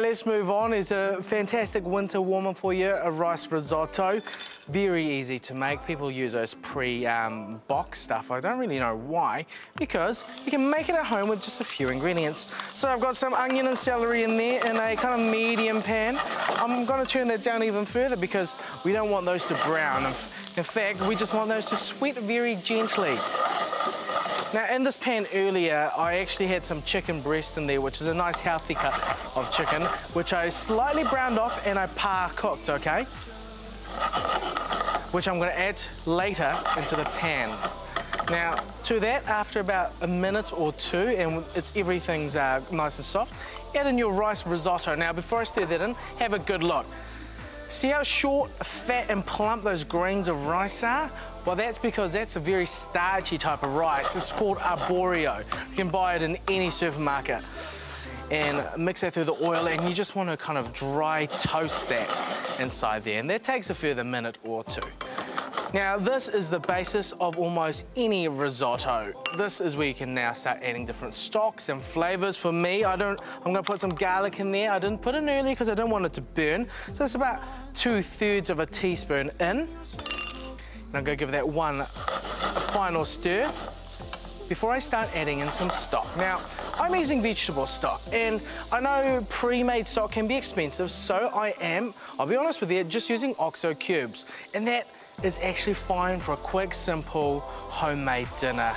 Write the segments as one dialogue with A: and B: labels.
A: let's move on. There's a fantastic winter warmer for you, a rice risotto. Very easy to make. People use those pre-box stuff. I don't really know why, because you can make it at home with just a few ingredients. So I've got some onion and celery in there in a kind of medium pan. I'm going to turn that down even further because we don't want those to brown. In fact, we just want those to sweat very gently. Now, in this pan earlier, I actually had some chicken breast in there, which is a nice healthy cut of chicken, which I slightly browned off and I par-cooked, okay? Which I'm gonna add later into the pan. Now, to that, after about a minute or two, and everything's nice and soft, add in your rice risotto. Now, before I stir that in, have a good look. See how short, fat, and plump those grains of rice are? Well, that's because that's a very starchy type of rice. It's called arborio. You can buy it in any supermarket. And mix that through the oil, and you just want to kind of dry toast that inside there. And that takes a further minute or two. Now, this is the basis of almost any risotto. This is where you can now start adding different stocks and flavors. For me, I'm gonna put some garlic in there. I didn't put it in earlier because I don't want it to burn. So it's about 2/3 of a teaspoon in. And I'm gonna give that one final stir before I start adding in some stock. Now, I'm using vegetable stock, and I know pre-made stock can be expensive, so I'll be honest with you, just using OXO cubes. And that is actually fine for a quick, simple, homemade dinner.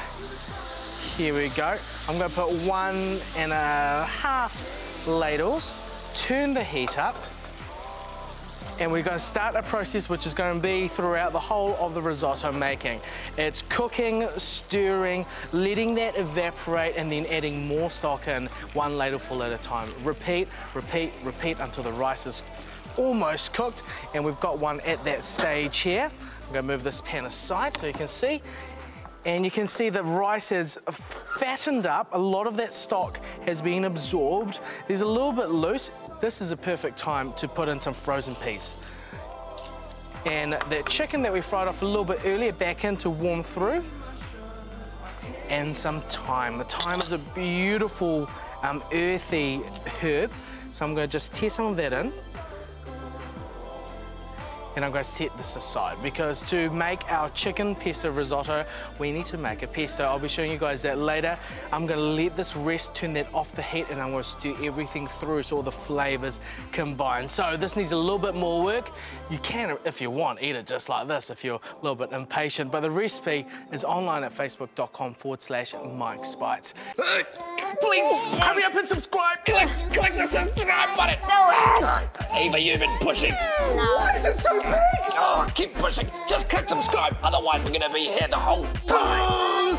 A: Here we go. I'm gonna put 1.5 ladles, turn the heat up, and we're going to start a process which is going to be throughout the whole of the risotto making. It's cooking, stirring, letting that evaporate, and then adding more stock in, 1 ladleful at a time. Repeat, repeat, repeat until the rice is almost cooked, and we've got one at that stage here. I'm going to move this pan aside so you can see. And you can see the rice has fattened up. A lot of that stock has been absorbed. There's a little bit loose. This is a perfect time to put in some frozen peas. And that chicken that we fried off a little bit earlier back in to warm through. And some thyme. The thyme is a beautiful earthy herb. So I'm going to just tear some of that in. And I'm going to set this aside because to make our chicken pesto risotto, we need to make a pesto. I'll be showing you guys that later. I'm going to let this rest, turn that off the heat, and I'm going to stir everything through so all the flavors combine. So this needs a little bit more work. You can, if you want, eat it just like this if you're a little bit impatient. But the recipe is online at facebook.com/Mike Spites. Please hurry up and subscribe.
B: Click the subscribe button. No, Eva, you've been pushing.
C: No.
B: Why is it so big? Oh, keep pushing. Just click subscribe. Otherwise, we're going to be here the whole time.